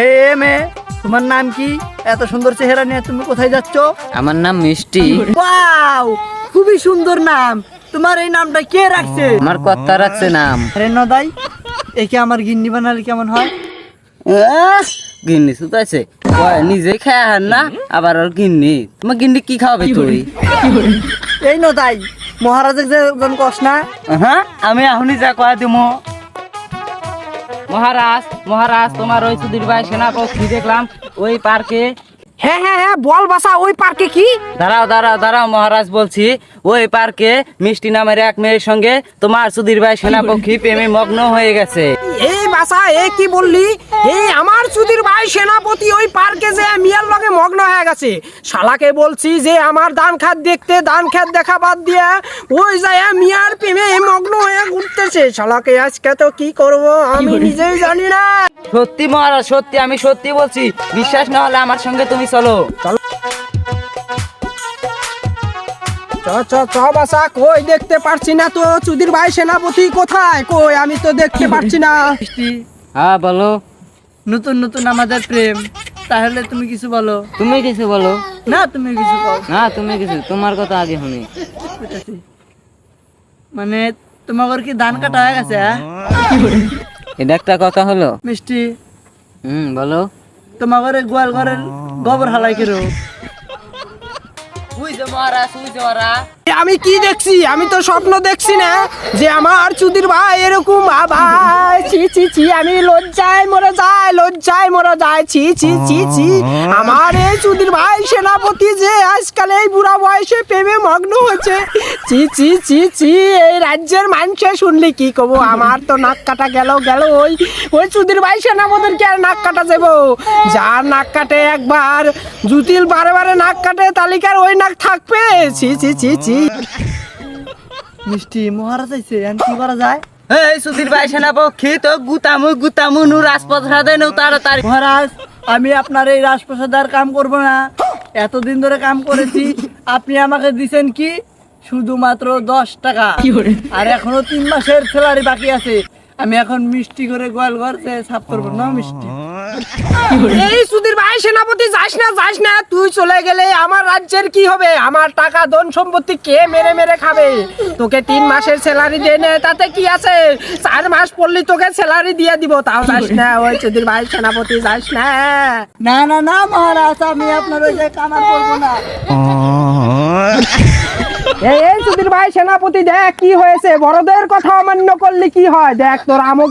এ মে, তোমার নাম কি? এত সুন্দর চেহারা নিয়ে তুমি কোথায় যাচ্ছ? আমার নাম মিষ্টি। ওয়াও, খুবই সুন্দর নাম। তোমার এই নামটা কে রাখছে? আমার কর্তা রাখছে নাম। আরে নদাই, একে আমার গিন্নি বানালে কেমন হয়? গিন্নি সুতাইছে নিজে খায় হার না, আবার ওর গিন্নি। তোমার গিন্নি কি খাওয়াবে তুই? এই নদাই, মহারাজের যে কস না? হ্যাঁ, আমি এখনই যা কয়া দিব। মহারাজ, মহারাজ, তোমার ওই সুধীর ভাই সেনাপতি দেখলাম ওই পার্কে। হ্যাঁ হ্যাঁ হ্যাঁ, বল বাসা, ওই পার্কে কি? দাঁড়াও দাঁড়াও দাঁড়াও মহারাজ, বলছি ওই পার্কে মিষ্টি নামের এক মেয়ের সঙ্গে তোমার সুধীর ভাই সেনাপতি প্রেমে মগ্ন হয়ে গেছে। এই বাসা, এ কি বললি? এই আমার সুধীর ভাই সেনাপতি ওই পার্কে যে মিয়ার লগে মগ্ন হয়ে গেছে। শালাকে বলছি যে আমার ধান খাত দেখতে, ধান খাত দেখা বাদ দিয়ে ওই যায় মিয়ার প্রেমে মগ্ন হয়ে ঘুরতেছে। শালাকে আজকে তো কি করব আমি নিজেই জানি না। সত্যি মহারাজ, সত্যি, আমি সত্যি বলছি। বিশ্বাস না হলে আমার সঙ্গে তুমি চলো। চ চ চ বাসা, কই দেখতে পারছি না তো সুধীর ভাই সেনাপতি কোথায়? কই আমি তো দেখতে পারছি না। মিষ্টি, হ্যাঁ বলো। নতুন নতুন আমাদের প্রেম, তাহলে তুমি কিছু বলো। তুমি কিছু বলো। না, তুমি কিছু বলো। না, তুমি কিছু, তোমার কথা আগে শুনি। মানে তোমার কি ধান কাটা হয়ে গেছে? এটা একটা কথা হলো? মিষ্টি, বলো। তোমার গোয়াল ঘরের গোবর হালাই কেরো? আমি কি দেখছি? আমি তো স্বপ্ন দেখছি না যে আমার সুধীর ভাই এরকম ভাই। ছি ছি ছি, আমি লজ্জায় মরে যাই, লজ্জায় মরে যাই। ছি ছি ছি ছি, আমার এই সুধীর ভাই সেনাপতি যে আজকাল এই বুড়া বয়সে প্রেমে মগ্ন হয়েছে। ছি ছি ছি ছি, এই রাজ্যের মানুষে শুনলি কি কব? আমার তো নাক কাটা গেল গেল। ওই সুধীর ভাই সেনাপতির কি আর নাক কাটা যাবো? যার নাক কাটে একবার, জুতিল বারে বারে নাক কাটে, তালিকার ওই নাক থাকবে? ছি ছি ছি ছি। মিষ্টি, মহারাজ আইছে, এখন কি করা যায়? এই সুধীর ভাই সেনাপতি তো গুতামু গুতামু নু রাজপথ রাধে নু তাড়াতাড়ি। মহারাজ, আমি আপনার এই রাজপ্রাসাদে আর কাম করবো না। এতদিন ধরে কাম করেছি, আপনি আমাকে দিছেন কি শুধুমাত্র 10 টাকা। আর এখনো 3 মাসের স্যালারি বাকি আছে। আমি এখন মিষ্টি করে গোয়াল ঘর সাফ করবো না। মিষ্টি, এই সুধীর ভাই সেনাপতি, যাস না যাস না। তুই চলে গেলে আমার রাজ্যের কি হবে? আমার টাকা ধন সম্পত্তি কে মেরে মেরে খাবে? তোকে 3 মাসের স্যালারি দিয়ে নে, তাতে কি আছে? 4 মাস পড়লি তোকে স্যালারি দিয়ে দিব, তাও যাস না। ওই সুধীর ভাই সেনাপতি, যাস না। না না না মহারাজ, আমি আপনার ওই যে কাম আর করবো না। এই সুধীর ভাই সেনাপতি, দেখ কি হয়েছে। বড়দের কথা অমান্য করলে কি হয়? দেখ তোর আমক